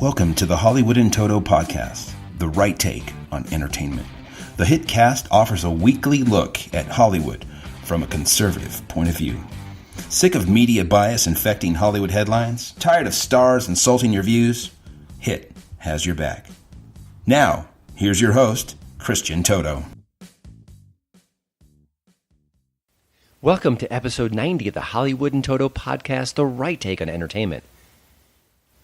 Welcome to the Hollywood in Toto podcast, the right take on entertainment. The HiT cast offers a weekly look at Hollywood from a conservative point of view. Sick of media bias infecting Hollywood headlines? Tired of stars insulting your views? HiT has your back. Now, here's your host, Christian Toto. Welcome to episode 90 of the Hollywood in Toto podcast, the right take on entertainment.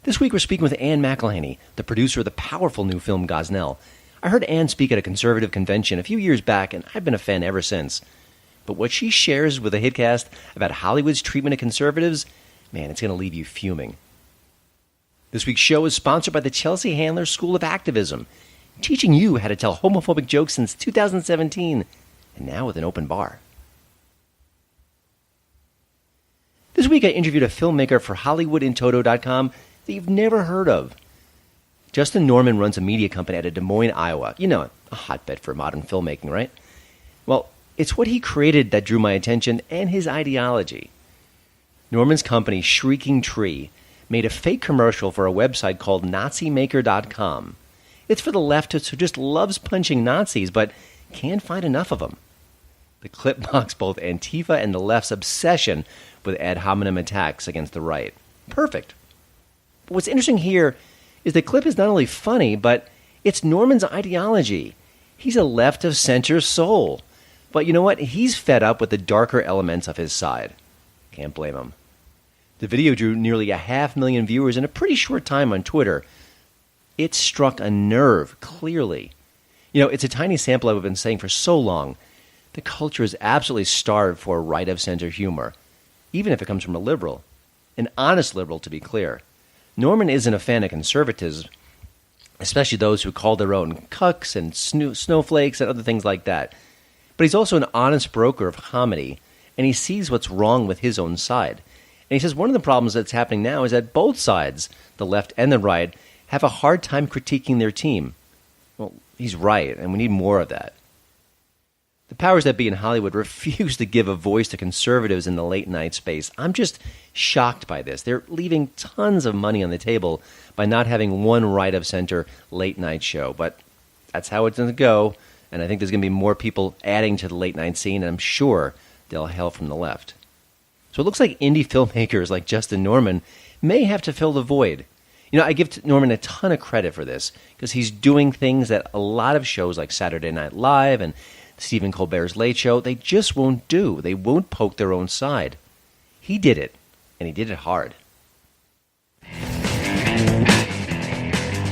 This week we're speaking with Ann McElhinney, the producer of the powerful new film Gosnell. I heard Ann speak at a conservative convention a few years back, and I've been a fan ever since. But what she shares with the HiT cast about Hollywood's treatment of conservatives, man, it's going to leave you fuming. This week's show is sponsored by the Chelsea Handler School of Activism, teaching you how to tell homophobic jokes since 2017, and now with an open bar. This week I interviewed a filmmaker for HollywoodInToto.com that you've never heard of. Justin Norman runs a media company out of Des Moines, Iowa. You know, a hotbed for modern filmmaking, right? Well, it's what he created that drew my attention and his ideology. Norman's company, Shrieking Tree, made a fake commercial for a website called NaziMaker.com. It's for the leftist who just loves punching Nazis, but can't find enough of them. The clip mocks both Antifa and the left's obsession with ad hominem attacks against the right. Perfect. But what's interesting here is the clip is not only funny, but it's Norman's ideology. He's a left-of-center soul. But you know what? He's fed up with the darker elements of his side. Can't blame him. The video drew nearly 500,000 viewers in a pretty short time on Twitter. It struck a nerve, clearly. You know, it's a tiny sample I've been saying for so long. The culture is absolutely starved for right-of-center humor, even if it comes from a liberal. An honest liberal, to be clear. Norman isn't a fan of conservatism, especially those who call their own cucks and snowflakes and other things like that. But he's also an honest broker of comedy, and he sees what's wrong with his own side. And he says one of the problems that's happening now is that both sides, the left and the right, have a hard time critiquing their team. Well, he's right, and we need more of that. The powers that be in Hollywood refuse to give a voice to conservatives in the late-night space. I'm just shocked by this. They're leaving tons of money on the table by not having one right-of-center late-night show. But that's how it's going to go, and I think there's going to be more people adding to the late-night scene, and I'm sure they'll hail from the left. So it looks like indie filmmakers like Justin Norman may have to fill the void. You know, I give Norman a ton of credit for this, because he's doing things that a lot of shows like Saturday Night Live and Stephen Colbert's Late Show, they just won't do. They won't poke their own side. He did it, and he did it hard.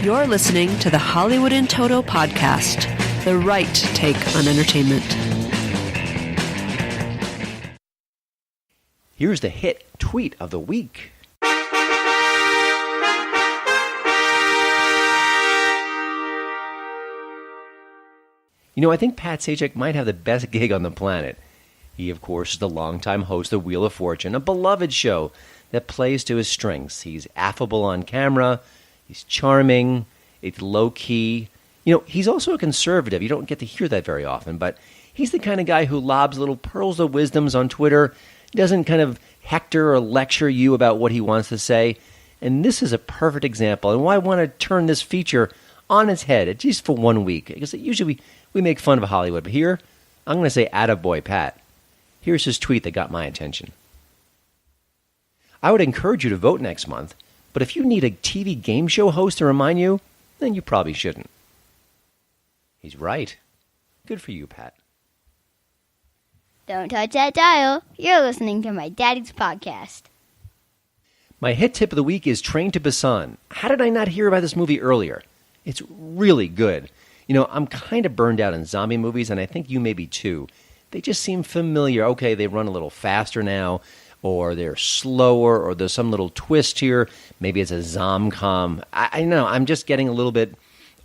You're listening to the Hollywood in Toto podcast, the right take on entertainment. Here's the HiT tweet of the week. You know, I think Pat Sajak might have the best gig on the planet. He, of course, is the longtime host of Wheel of Fortune, a beloved show that plays to his strengths. He's affable on camera, he's charming, it's low-key. You know, he's also a conservative. You don't get to hear that very often, but he's the kind of guy who lobs little pearls of wisdoms on Twitter, doesn't kind of hector or lecture you about what he wants to say. And this is a perfect example, and why I want to turn this feature on its head, at least for 1 week, because usually we make fun of Hollywood, but here, I'm going to say attaboy Pat. Here's his tweet that got my attention. I would encourage you to vote next month, but if you need a TV game show host to remind you, then you probably shouldn't. He's right. Good for you, Pat. Don't touch that dial. You're listening to my daddy's podcast. My HiT tip of the week is Train to Busan. How did I not hear about this movie earlier? It's really good. You know, I'm kind of burned out in zombie movies, and I think you may be too. They just seem familiar. Okay, they run a little faster now, or they're slower, or there's some little twist here. Maybe it's a zom-com. I know, I'm just getting a little bit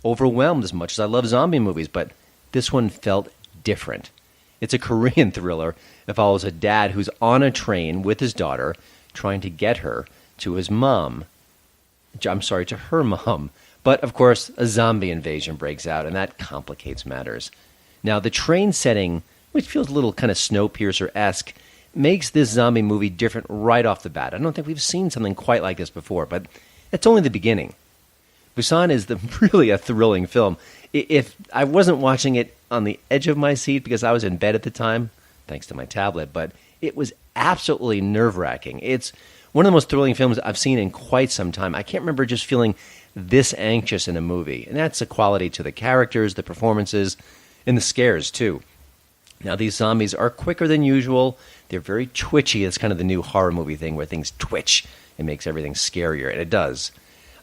overwhelmed as much as I love zombie movies, but this one felt different. It's a Korean thriller that follows a dad who's on a train with his daughter trying to get her to his mom. I'm sorry, to her mom. But, of course, a zombie invasion breaks out, and that complicates matters. Now, the train setting, which feels a little kind of Snowpiercer-esque, makes this zombie movie different right off the bat. I don't think we've seen something quite like this before, but that's only the beginning. Busan is really a thrilling film. If I wasn't watching it on the edge of my seat because I was in bed at the time, thanks to my tablet, but it was absolutely nerve-wracking. It's one of the most thrilling films I've seen in quite some time. I can't remember just feeling this anxious in a movie. And that's a quality to the characters, the performances, and the scares, too. Now, these zombies are quicker than usual. They're very twitchy. It's kind of the new horror movie thing where things twitch. It makes everything scarier, and it does.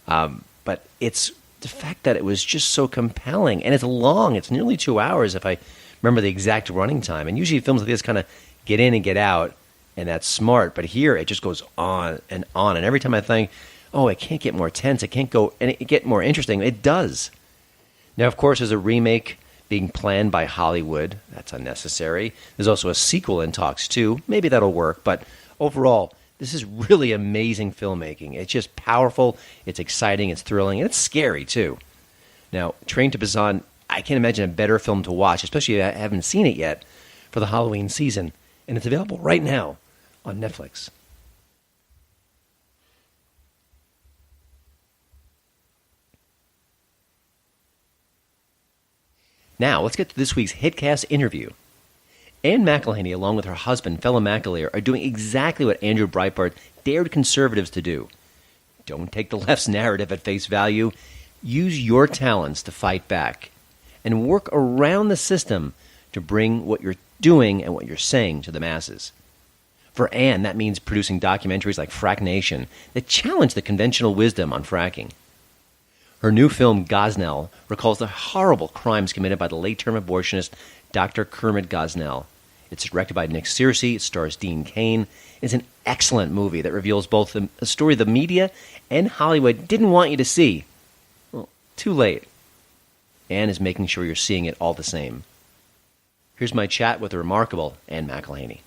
But it's the fact that it was just so compelling. And it's long. It's nearly 2 hours if I remember the exact running time. And usually films like this kind of get in and get out, and that's smart. But here, it just goes on and on. And every time I think, oh, it can't get more tense, it can't go and it get more interesting, it does. Now, of course, there's a remake being planned by Hollywood. That's unnecessary. There's also a sequel in talks, too. Maybe that'll work. But overall, this is really amazing filmmaking. It's just powerful, it's exciting, it's thrilling, and it's scary, too. Now, Train to Busan, I can't imagine a better film to watch, especially if I haven't seen it yet, for the Halloween season. And it's available right now on Netflix. Now, let's get to this week's HitCast interview. Ann McElhinney, along with her husband, Fela McAleer, are doing exactly what Andrew Breitbart dared conservatives to do. Don't take the left's narrative at face value. Use your talents to fight back. And work around the system to bring what you're doing and what you're saying to the masses. For Ann, that means producing documentaries like Frack Nation that challenge the conventional wisdom on fracking. Her new film, Gosnell, recalls the horrible crimes committed by the late-term abortionist Dr. Kermit Gosnell. It's directed by Nick Searcy. It stars Dean Cain. It's an excellent movie that reveals both a story the media and Hollywood didn't want you to see. Well, too late. Ann is making sure you're seeing it all the same. Here's my chat with the remarkable Ann McElhinney.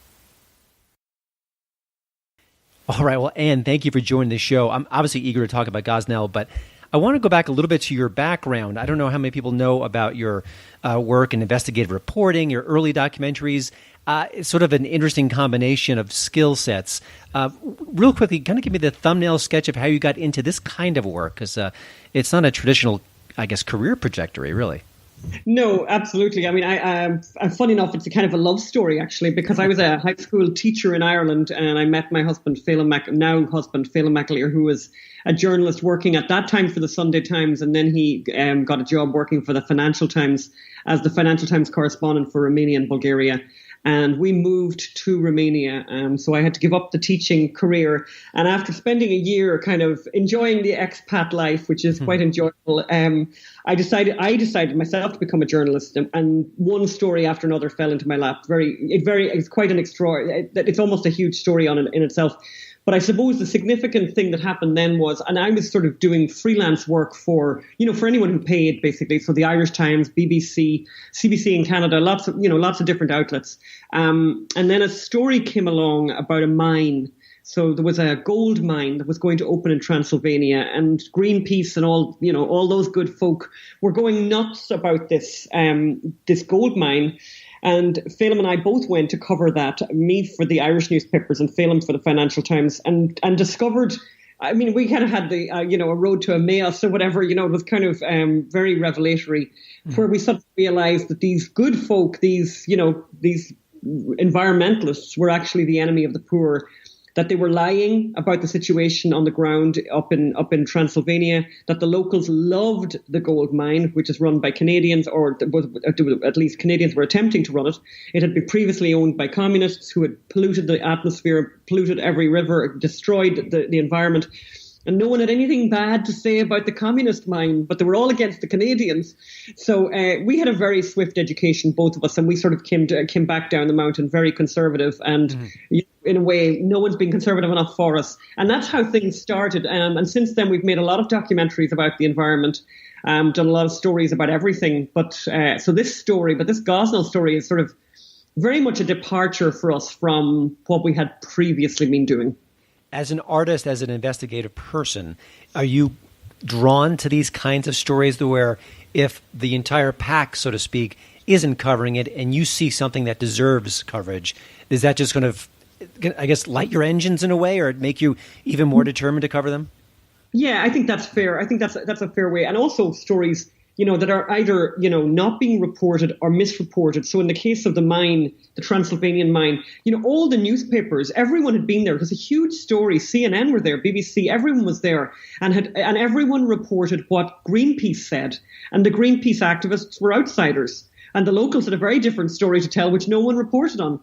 All right, well, Ann, thank you for joining the show. I'm obviously eager to talk about Gosnell, but I want to go back a little bit to your background. I don't know how many people know about your work in investigative reporting, your early documentaries. It's sort of an interesting combination of skill sets. Real quickly, kind of give me the thumbnail sketch of how you got into this kind of work, because it's not a traditional, I guess, career trajectory, really. No, absolutely. I mean, I'm funny enough, it's a kind of a love story, actually, because I was a high school teacher in Ireland, and I met my husband, now husband, Fela McAleer, who was a journalist working at that time for the Sunday Times, and then he got a job working for the Financial Times as the Financial Times correspondent for Romania and Bulgaria. And we moved to Romania. So I had to give up the teaching career. And after spending a year kind of enjoying the expat life, which is quite enjoyable, I decided myself to become a journalist. And one story after another fell into my lap. It's quite an extraordinary, it's almost a huge story in itself. But I suppose the significant thing that happened then was, and I was sort of doing freelance work for anyone who paid, basically. So the Irish Times, BBC, CBC in Canada, lots of different outlets. And then a story came along about a mine. So there was a gold mine that was going to open in Transylvania, and Greenpeace and all those good folk were going nuts about this gold mine. And Phelim and I both went to cover that, me for the Irish newspapers and Phelim for the Financial Times, and discovered, I mean, we kind of had the, a road to Emmaus or whatever, it was kind of very revelatory, where we suddenly realized that these good folk, these environmentalists were actually the enemy of the poor, that they were lying about the situation on the ground up in Transylvania, that the locals loved the gold mine, which is run by Canadians, or at least Canadians were attempting to run it. It had been previously owned by communists who had polluted the atmosphere, polluted every river, destroyed the environment. And no one had anything bad to say about the communist mine, but they were all against the Canadians. So we had a very swift education, both of us, and we sort of came back down the mountain very conservative. And in a way, no one's been conservative enough for us. And that's how things started. And since then, we've made a lot of documentaries about the environment, done a lot of stories about everything. But so this Gosnell story is sort of very much a departure for us from what we had previously been doing. As an artist, as an investigative person, are you drawn to these kinds of stories where if the entire pack, so to speak, isn't covering it and you see something that deserves coverage, is that just going to, I guess, light your engines in a way or make you even more determined to cover them? Yeah, I think that's fair. I think that's a fair way. And also stories, that are either, not being reported or misreported. So in the case of the mine, the Transylvanian mine, all the newspapers, everyone had been there. It was a huge story. CNN were there, BBC, everyone was there, and everyone reported what Greenpeace said. And the Greenpeace activists were outsiders. And the locals had a very different story to tell, which no one reported on.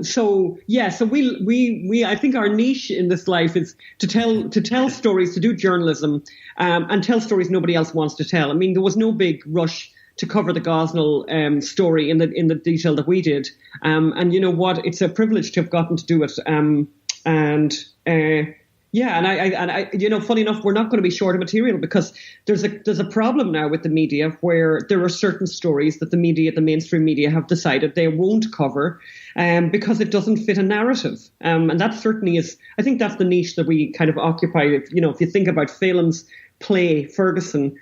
So we I think our niche in this life is to tell stories, to do journalism, and tell stories nobody else wants to tell. I mean, there was no big rush to cover the Gosnell story in the detail that we did. And you know what? It's a privilege to have gotten to do it. Yeah, and I, funny enough, we're not going to be short of material because there's a problem now with the media where there are certain stories that the mainstream media have decided they won't cover, because it doesn't fit a narrative. And that certainly is, I think that's the niche that we kind of occupy. If you think about Phelan's play Ferguson,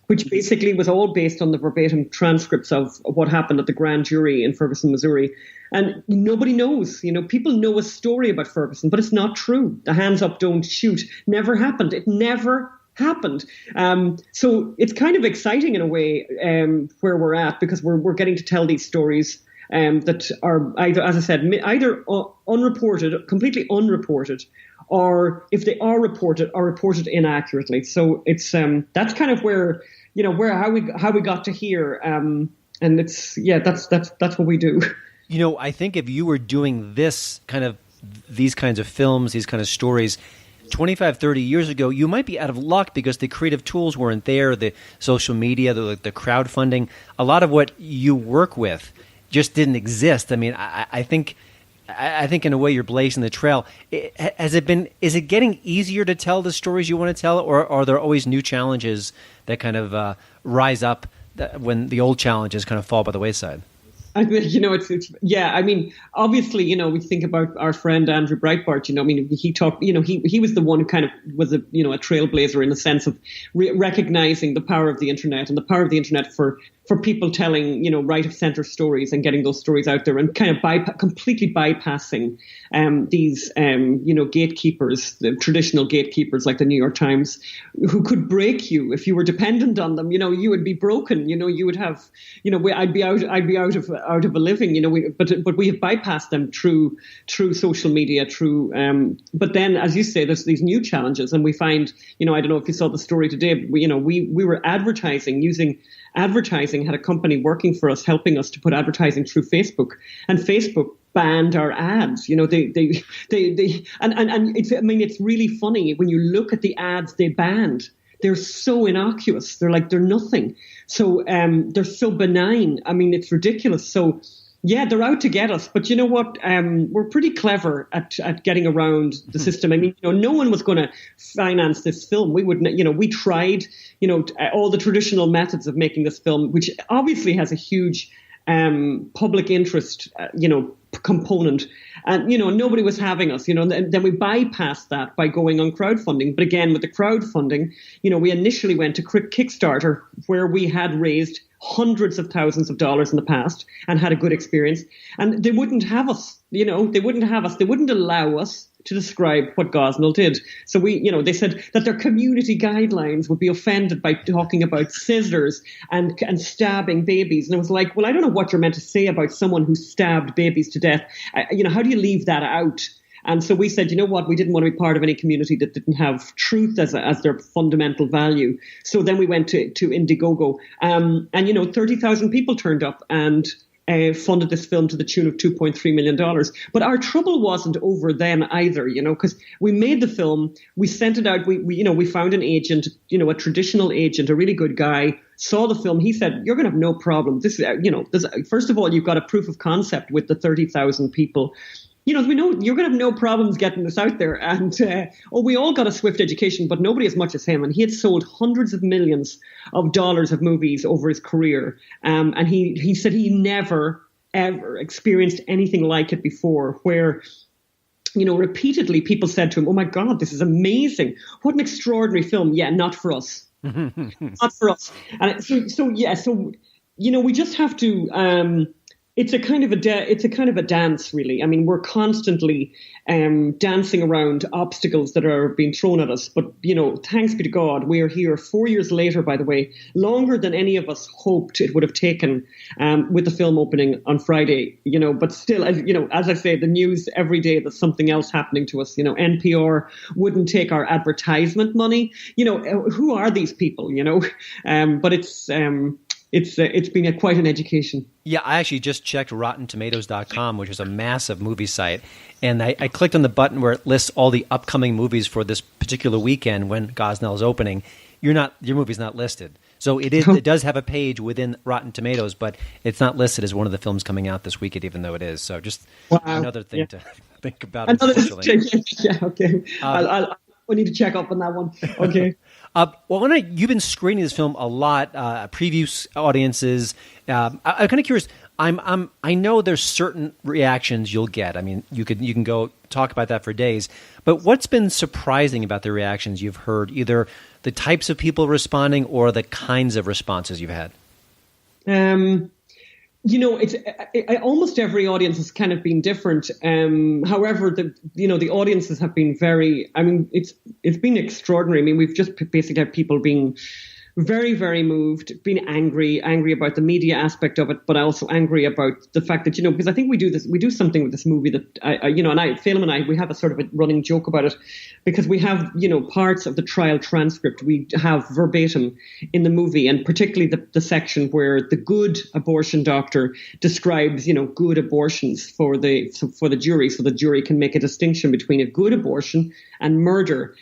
which basically was all based on the verbatim transcripts of what happened at the grand jury in Ferguson, Missouri. And nobody knows, people know a story about Ferguson, but it's not true. The hands up, don't shoot never happened. It never happened. So it's kind of exciting in a way, where we're at, because we're getting to tell these stories that are either, as I said, either unreported, completely unreported, or if they are reported inaccurately. So it's that's kind of where how we got to here, and it's that's what we do. I think if you were doing these kinds of films, these kind of stories 25, 30 years ago, you might be out of luck because the creative tools weren't there, the social media, the crowdfunding, a lot of what you work with just didn't exist. I mean, I think in a way you're blazing the trail. Is it getting easier to tell the stories you want to tell, or are there always new challenges that kind of rise up when the old challenges kind of fall by the wayside? I think, it's I mean, obviously, we think about our friend Andrew Breitbart, I mean, he talked, he was the one who kind of was a trailblazer in the sense of recognizing the power of the internet and the power of the internet for people telling, right of center stories and getting those stories out there and kind of completely bypassing these, gatekeepers, the traditional gatekeepers like the New York Times, who could break you if you were dependent on them. You would be broken. You would have, I'd be out of a living. But we have bypassed them through social media, but then, as you say, there's these new challenges, and we find, I don't know if you saw the story today, but we were using advertising, had a company working for us, helping us to put advertising through Facebook, and Facebook banned our ads. And it's really funny when you look at the ads they banned. They're so innocuous. They're nothing. So they're so benign. I mean, it's ridiculous. So yeah, they're out to get us. But you know what? We're pretty clever at getting around the system. I mean, no one was going to finance this film. We wouldn't. We tried, all the traditional methods of making this film, which obviously has a huge public interest, component. And, nobody was having us, and then we bypassed that by going on crowdfunding. But again, with the crowdfunding, we initially went to Kickstarter, where we had raised hundreds of thousands of dollars in the past and had a good experience. And they wouldn't have us, they wouldn't have us. They wouldn't allow us to describe what Gosnell did. So they said that their community guidelines would be offended by talking about scissors and stabbing babies. And I was like, well, I don't know what you're meant to say about someone who stabbed babies to death. How do you leave that out? And so we said, you know what, we didn't want to be part of any community that didn't have truth as their fundamental value. So then we went to Indiegogo, and 30,000 people turned up and funded this film to the tune of $2.3 million. But our trouble wasn't over them either, because we made the film, we sent it out, we found an agent, a traditional agent, a really good guy, saw the film. He said, you're going to have no problem. This, first of all, you've got a proof of concept with the 30,000 people. We know you're going to have no problems getting this out there. And, we all got a swift education, but nobody as much as him. And he had sold hundreds of millions of dollars of movies over his career. And he said he never, ever experienced anything like it before, where, repeatedly people said to him, oh my God, this is amazing. What an extraordinary film. Yeah, not for us. Not for us. And so we just have to, It's a kind of a dance, really. I mean, we're constantly dancing around obstacles that are being thrown at us. But, thanks be to God, we are here 4 years later, by the way, longer than any of us hoped it would have taken with the film opening on Friday, but still, as I say, the news every day there's something else happening to us. NPR wouldn't take our advertisement money. Who are these people, but it's been quite an education. Yeah, I actually just checked RottenTomatoes.com, which is a massive movie site, and I clicked on the button where it lists all the upcoming movies for this particular weekend when Gosnell is opening. Your movie's not listed, so it does have a page within Rotten Tomatoes, but it's not listed as one of the films coming out this weekend, even though it is. So just another thing to think about. Yeah, okay. I need to check up on that one. Okay. You've been screening this film a lot, preview audiences. I'm kind of curious. I know there's certain reactions you'll get. I mean, you can go talk about that for days. But what's been surprising about the reactions you've heard, either the types of people responding or the kinds of responses you've had? It's almost every audience has kind of been different. However, the audiences have been very. I mean, it's been extraordinary. I mean, we've just basically had people being very, very moved, being angry about the media aspect of it, but also angry about the fact that, because I think we do something with this movie that Phelim and I, we have a sort of a running joke about it, because we have, parts of the trial transcript we have verbatim in the movie, and particularly the section where the good abortion doctor describes, good abortions for the jury, so the jury can make a distinction between a good abortion and murder.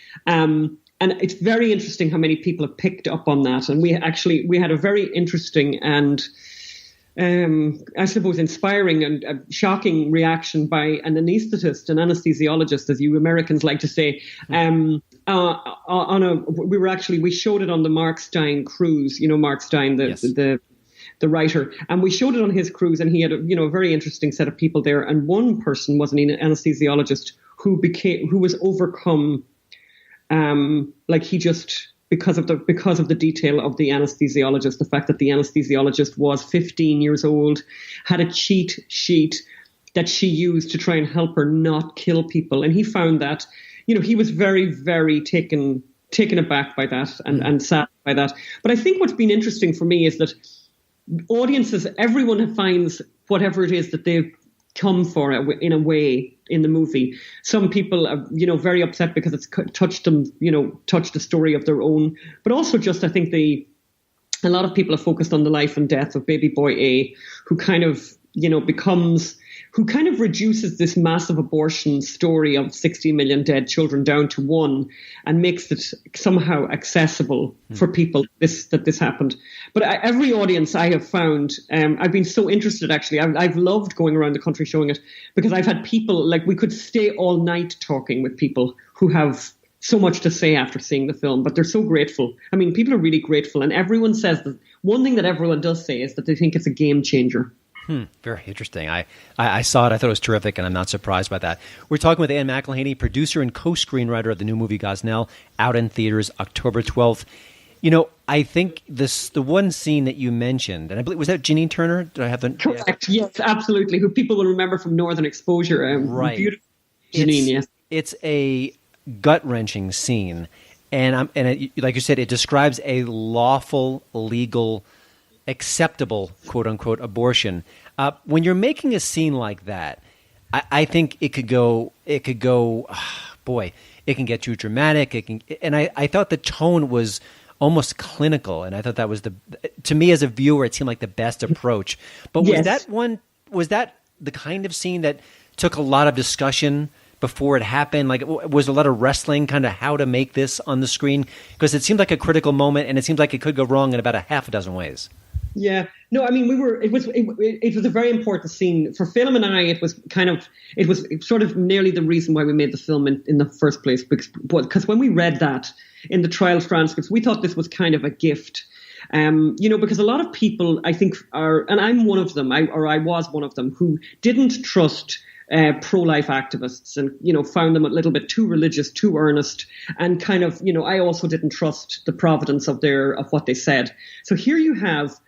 And it's very interesting how many people have picked up on that. And we had a very interesting and, I suppose, inspiring and shocking reaction by an anaesthetist, an anesthesiologist, as you Americans like to say. We showed it on the Mark Steyn cruise. Mark Steyn, the writer, and we showed it on his cruise, and he had a very interesting set of people there. And one person was an anesthesiologist who was overcome. Because of the detail of the anesthesiologist, the fact that the anesthesiologist was 15 years old, had a cheat sheet that she used to try and help her not kill people. And he found that, he was very, very taken aback by that and sad by that. But I think what's been interesting for me is that audiences, everyone finds whatever it is that they've come for in a way in the movie. Some people are, very upset because it's touched them, touched a story of their own. But also just, I think a lot of people are focused on the life and death of baby boy A, who kind of, who kind of reduces this massive abortion story of 60 million dead children down to one and makes it somehow accessible for people that this happened. But every audience I have found, I've been so interested, actually. I've loved going around the country showing it, because I've had people, we could stay all night talking with people who have so much to say after seeing the film, but they're so grateful. I mean, people are really grateful. And everyone says that one thing that everyone does say is that they think it's a game changer. Very interesting. I saw it. I thought it was terrific, and I'm not surprised by that. We're talking with Ann McElhinney, producer and co-screenwriter of the new movie Gosnell, out in theaters October 12th. I think the one scene that you mentioned, and I believe, was that Jeannie Turner? Did I have the correct? Yeah. Yes, absolutely. Who people will remember from Northern Exposure. Right. Beautiful Jeanine, yes. It's a gut-wrenching scene, and like you said, it describes a lawful, legal, acceptable, quote unquote, abortion. When you're making a scene like that, I think it could go. Boy, it can get too dramatic. I thought the tone was almost clinical, and I thought that was to me as a viewer, it seemed like the best approach. But was that the kind of scene that took a lot of discussion before it happened? Like, was a lot of wrestling, kind of how to make this on the screen? Because it seemed like a critical moment, and it seemed like it could go wrong in about a half a dozen ways. Yeah, no, I mean, it was a very important scene for Phelim and I. It was sort of nearly the reason why we made the film in the first place, because when we read that in the trial transcripts, we thought this was kind of a gift. Because a lot of people, I think, and I'm one of them, I was one of them, who didn't trust pro-life activists and, found them a little bit too religious, too earnest, and kind of, I also didn't trust the providence of what they said. So here you have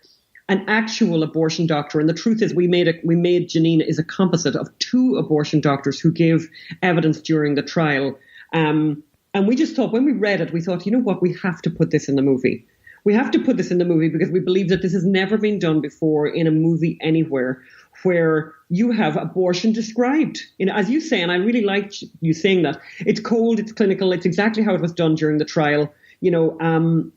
an actual abortion doctor. And the truth is we made Janine is a composite of 2 abortion doctors who gave evidence during the trial. And we just thought, when we read it, we thought, you know what, we have to put this in the movie. We have to put this in the movie because we believe that this has never been done before in a movie anywhere, where you have abortion described. You know, as you say, and I really liked you saying that, it's cold, it's clinical, it's exactly how it was done during the trial. You know,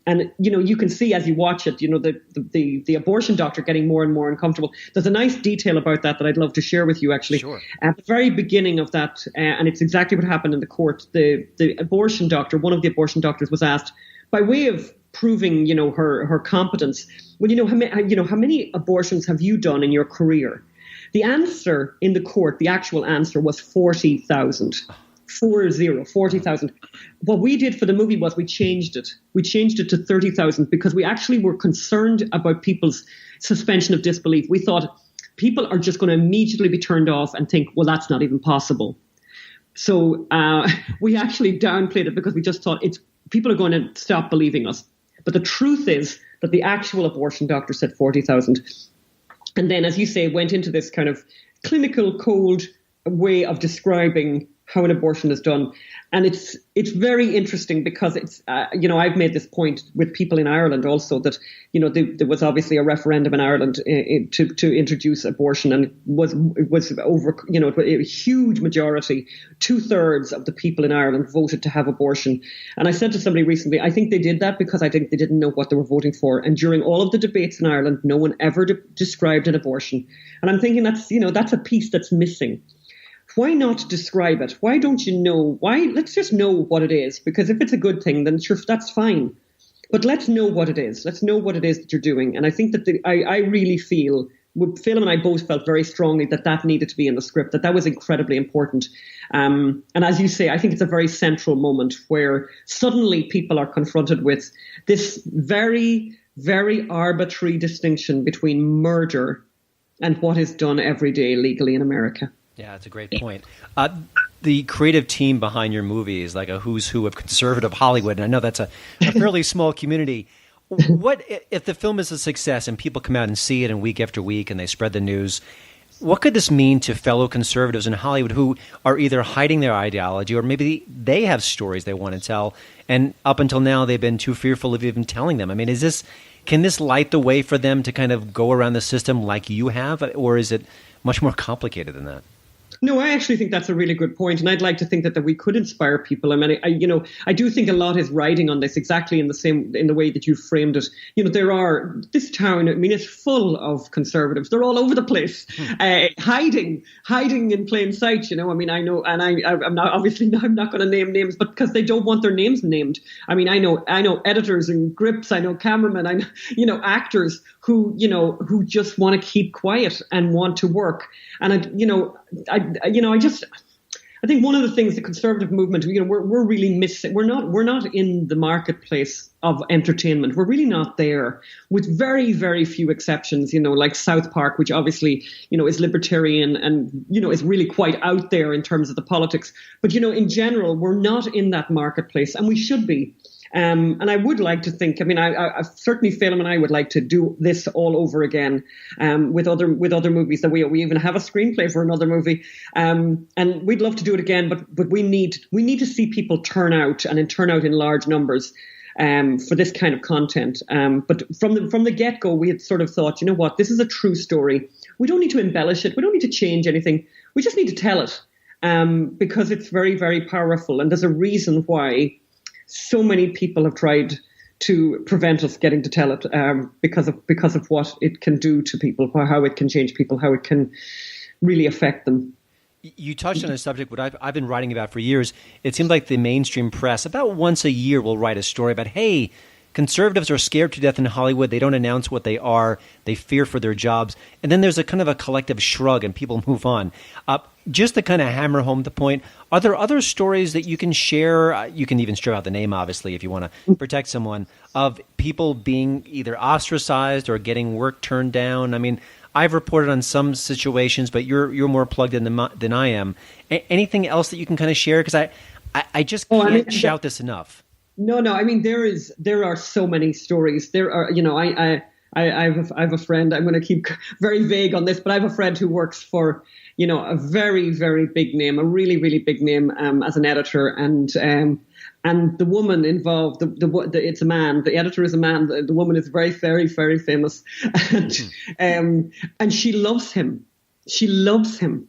and you know, you can see as you watch it, you know, the abortion doctor getting more and more uncomfortable. There's a nice detail about that I'd love to share with you, actually. Sure. At the very beginning of that, and it's exactly what happened in the court. The abortion doctor, one of the abortion doctors, was asked, by way of proving, you know, her competence, well, how many abortions have you done in your career? The answer in the court, the actual answer, was 40,000. 40,000. What we did for the movie was we changed it. We changed it to 30,000 because we actually were concerned about people's suspension of disbelief. We thought people are just going to immediately be turned off and think, well, that's not even possible. So we actually downplayed it because we just thought people are going to stop believing us. But the truth is that the actual abortion doctor said 40,000. And then, as you say, went into this kind of clinical, cold way of describing how an abortion is done. And it's very interesting because it's, I've made this point with people in Ireland also that, you know, there was obviously a referendum in Ireland to introduce abortion, and it was over, you know, a huge majority, 2/3 of the people in Ireland voted to have abortion. And I said to somebody recently, I think they did that because I think they didn't know what they were voting for. And during all of the debates in Ireland, no one ever described an abortion. And I'm thinking that's a piece that's missing. Why not describe it? Why don't you know? Let's just know what it is, because if it's a good thing, then sure, that's fine. But let's know what it is. Let's know what it is that you're doing. And I think that I really feel, Phil and I both felt very strongly that needed to be in the script, that was incredibly important. And as you say, I think it's a very central moment where suddenly people are confronted with this very, very arbitrary distinction between murder and what is done every day legally in America. Yeah, that's a great point. The creative team behind your movie is like a who's who of conservative Hollywood, and I know that's a fairly small community. What if the film is a success and people come out and see it and week after week and they spread the news? What could this mean to fellow conservatives in Hollywood who are either hiding their ideology or maybe they have stories they want to tell, and up until now they've been too fearful of even telling them? I mean, can this light the way for them to kind of go around the system like you have, or is it much more complicated than that? No, I actually think that's a really good point, and I'd like to think that we could inspire people. I mean, I do think a lot is riding on this exactly in the way that you framed it. You know, this town, I mean, it's full of conservatives. They're all over the place, hiding in plain sight. You know, I mean, I know, and I'm not going to name names, but because they don't want their names named. I mean, I know editors and grips. I know cameramen. I know, actors who just want to keep quiet and want to work. And I think one of the things the conservative movement, we're really missing. We're not in the marketplace of entertainment. We're really not there, with very, very few exceptions. You know, like South Park, which obviously is libertarian and is really quite out there in terms of the politics. But in general, we're not in that marketplace, and we should be. And I would like to think, I mean, I certainly, Phelim and I would like to do this all over again with other movies. That we even have a screenplay for another movie, and we'd love to do it again. But we need to see people turn out in large numbers for this kind of content. But from the get-go, we had sort of thought, you know what, this is a true story. We don't need to embellish it. We don't need to change anything. We just need to tell it because it's very, very powerful, and there's a reason why so many people have tried to prevent us getting to tell it because of what it can do to people, how it can change people, how it can really affect them. You touched on a subject what I've been writing about for years. It seems like the mainstream press about once a year will write a story about, hey, conservatives are scared to death in Hollywood. They don't announce what they are. They fear for their jobs. And then there's a kind of a collective shrug and people move on. Just to kind of hammer home the point, are there other stories that you can share? You can even strip out the name, obviously, if you want to protect someone, of people being either ostracized or getting work turned down. I mean, I've reported on some situations, but you're more plugged in than I am. Anything else that you can kind of share? Because I just can't shout this enough. No. I mean, there are so many stories. There are, I have a friend. I'm going to keep very vague on this, but I have a friend who works for, a very, very big name, a really, really big name as an editor, and the woman involved, it's a man. The editor is a man. The woman is very, very, very famous, and she loves him. She loves him.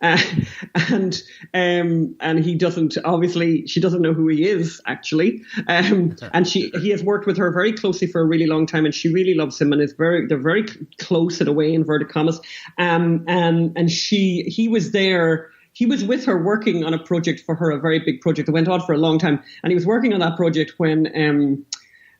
And he doesn't, obviously she doesn't know who he is actually, and he has worked with her very closely for a really long time, and she really loves him, and they're very close in a way, inverted commas, and he was there. He was with her working on a project for her, a very big project that went on for a long time, and he was working on that project when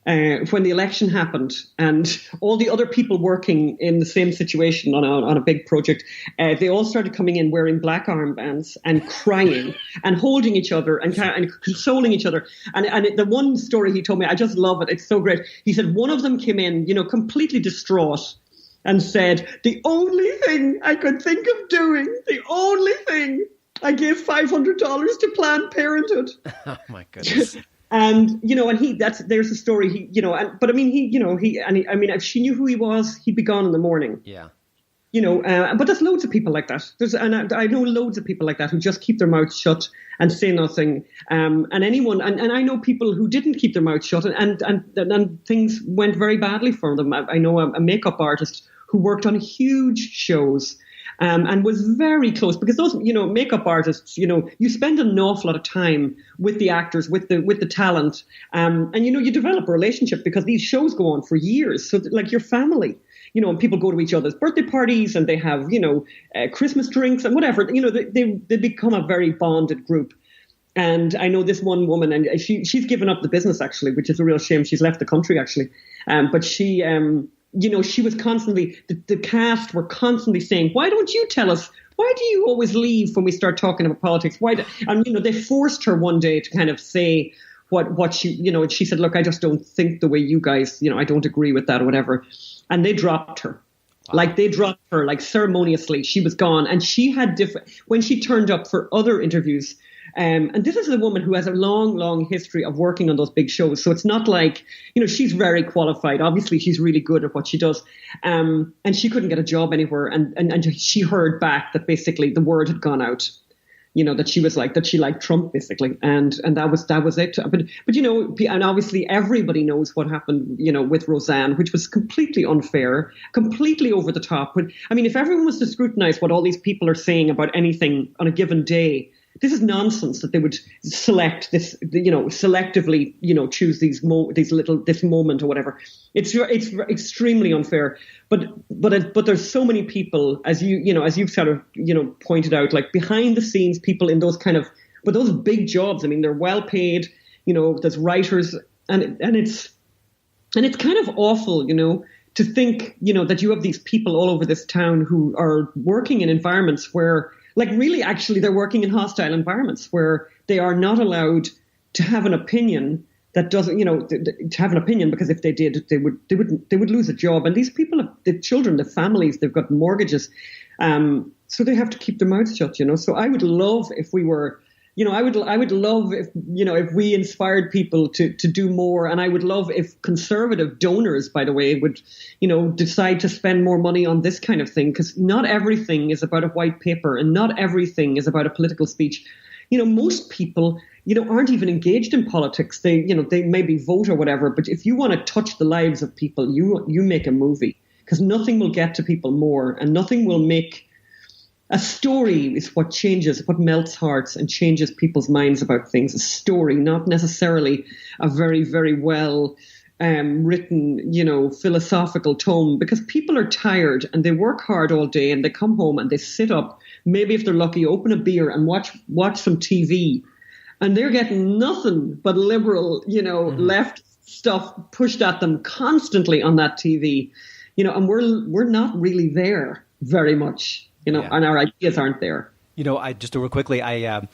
the election happened, and all the other people working in the same situation on a big project, they all started coming in wearing black armbands and crying and holding each other and consoling each other. And the one story he told me, I just love it. It's so great. He said one of them came in, completely distraught, and said, "The only thing I could think of doing, the only thing, I gave $500 to Planned Parenthood." Oh my goodness. And there's a story. If she knew who he was, he'd be gone in the morning. Yeah. But there's loads of people like that. I know loads of people like that who just keep their mouths shut and say nothing. And I know people who didn't keep their mouths shut, and things went very badly for them. I know a makeup artist who worked on huge shows. And was very close, because those, makeup artists, you spend an awful lot of time with the actors, with the talent, and you develop a relationship because these shows go on for years. So like your family, and people go to each other's birthday parties, and they have, Christmas drinks and whatever. They become a very bonded group. And I know this one woman, and she's given up the business actually, which is a real shame. She's left the country actually, but she. She was constantly, the cast were constantly saying, "Why don't you tell us? Why do you always leave when we start talking about politics?" They forced her one day to kind of say what she, and she said, "Look, I just don't think the way you guys, I don't agree with that," or whatever. And they dropped her. Wow. Like they dropped her, like ceremoniously. She was gone. And she had when she turned up for other interviews, and this is a woman who has a long, long history of working on those big shows. So it's not like, she's very qualified. Obviously, she's really good at what she does. And she couldn't get a job anywhere. And she heard back that basically the word had gone out, that she liked Trump, basically. And that was it. But and obviously everybody knows what happened, with Roseanne, which was completely unfair, completely over the top. But I mean, if everyone was to scrutinize what all these people are saying about anything on a given day, this is nonsense that they would select this, selectively, choose this moment or whatever. It's extremely unfair. But there's so many people, as you've sort of, pointed out, like behind the scenes people in those kind of, but those big jobs. I mean, they're well paid. There's writers, and it's kind of awful, to think, that you have these people all over this town who are working in environments where, like, really, actually, they're working in hostile environments where they are not allowed to have an opinion that doesn't, to have an opinion, because if they did, they would lose a job. And these people have the children, the families, they've got mortgages, so they have to keep their mouths shut. So I would love if we were, I would love if, if we inspired people to do more. And I would love if conservative donors, by the way, would, decide to spend more money on this kind of thing, because not everything is about a white paper, and not everything is about a political speech. Most people, aren't even engaged in politics. They maybe vote or whatever. But if you want to touch the lives of people, you make a movie, because nothing will get to people more, and nothing will make. A story is what melts hearts and changes people's minds about things. A story, not necessarily a very, very well written, philosophical tome, because people are tired and they work hard all day, and they come home and they sit up, maybe if they're lucky, open a beer and watch some TV, and they're getting nothing but liberal, left stuff pushed at them constantly on that TV, and we're not really there very much. And our ideas aren't there. I just real quickly, I'm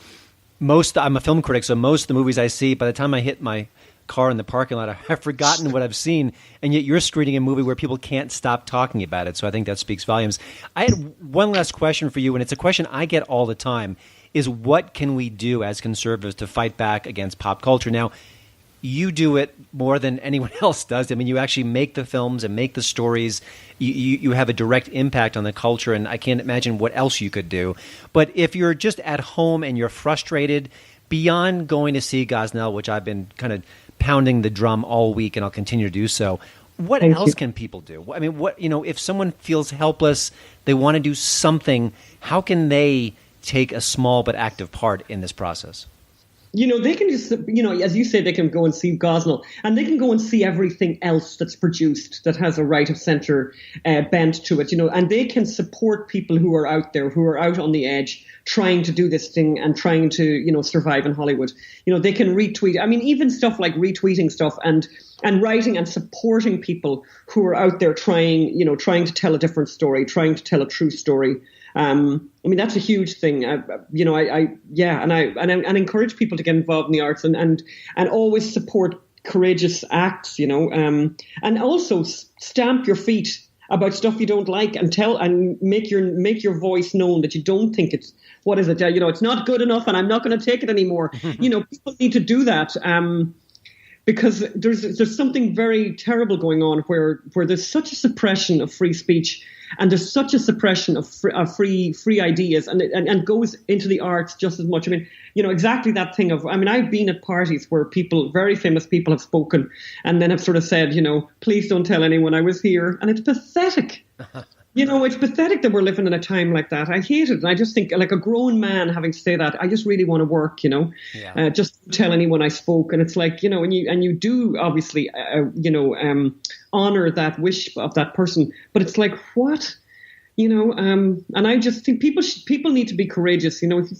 a film critic, so most of the movies I see, by the time I hit my car in the parking lot, I've forgotten what I've seen, and yet you're screening a movie where people can't stop talking about it. So I think that speaks volumes. I had one last question for you, and it's a question I get all the time, is what can we do as conservatives to fight back against pop culture? Now, you do it more than anyone else does. I mean, you actually make the films and make the stories. You have a direct impact on the culture, and I can't imagine what else you could do. But if you're just at home and you're frustrated, beyond going to see Gosnell, which I've been kind of pounding the drum all week, and I'll continue to do so, what else can people do? I mean, if someone feels helpless, they want to do something, how can they take a small but active part in this process? They can just, as you say, they can go and see Gosnell, and they can go and see everything else that's produced that has a right of centre bent to it, and they can support people who are out there, who are out on the edge, trying to do this thing and trying to, survive in Hollywood. They can retweet. I mean, even stuff like retweeting stuff and writing and supporting people who are out there trying to tell a different story, trying to tell a true story. I mean, that's a huge thing. I encourage people to get involved in the arts and always support courageous acts, and also stamp your feet about stuff you don't like and tell and make your voice known that you don't think it's, what is it? It's not good enough and I'm not going to take it anymore. People need to do that. Because there's something very terrible going on where there's such a suppression of free speech, and there's such a suppression of free ideas, and it goes into the arts just as much. I mean, exactly that thing of, I've been at parties where very famous people have spoken and then have sort of said, please don't tell anyone I was here, and it's pathetic. It's pathetic that we're living in a time like that. I hate it. And I just think, like a grown man having to say that, I just really want to work, just tell anyone I spoke. And it's like, and you do obviously, honor that wish of that person. But it's like, what? And I just think people need to be courageous. If you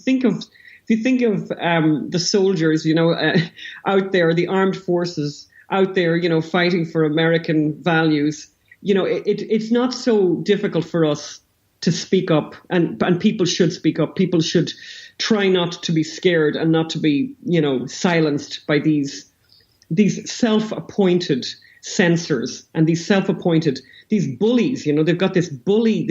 think of the soldiers, out there, the armed forces out there, fighting for American values, it's not so difficult for us to speak up, and people should speak up. People should try not to be scared and not to be, silenced by these self-appointed censors and these bullies. They've got this bully,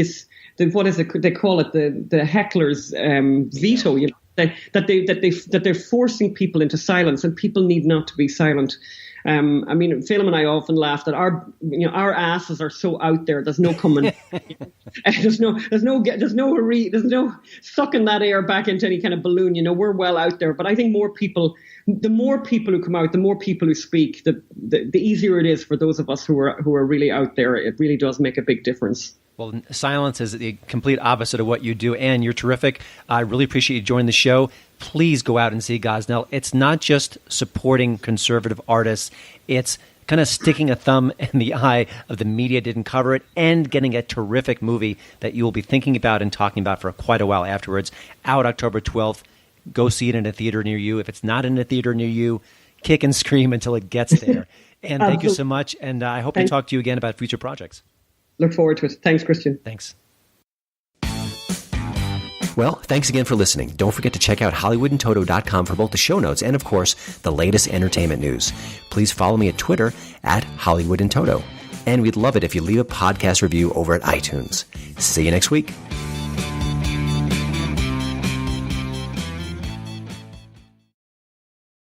what is it? They call it the heckler's veto. That they're forcing people into silence, and people need not to be silent. Phelim and I often laugh that our asses are so out there. There's no coming. There's no sucking that air back into any kind of balloon. We're well out there. But I think the more people who come out, the more people who speak, the easier it is for those of us who are really out there. It really does make a big difference. Well, silence is the complete opposite of what you do. Ann, you're terrific. I really appreciate you joining the show. Please go out and see Gosnell. It's not just supporting conservative artists. It's kind of sticking a thumb in the eye of the media didn't cover it, and getting a terrific movie that you will be thinking about and talking about for quite a while afterwards. Out October 12th. Go see it in a theater near you. If it's not in a theater near you, kick and scream until it gets there. And thank you so much. And I hope to talk to you again about future projects. Look forward to it. Thanks, Christian. Thanks. Well, thanks again for listening. Don't forget to check out HollywoodInToto.com for both the show notes and, of course, the latest entertainment news. Please follow me at Twitter at HollywoodInToto. And we'd love it if you leave a podcast review over at iTunes. See you next week.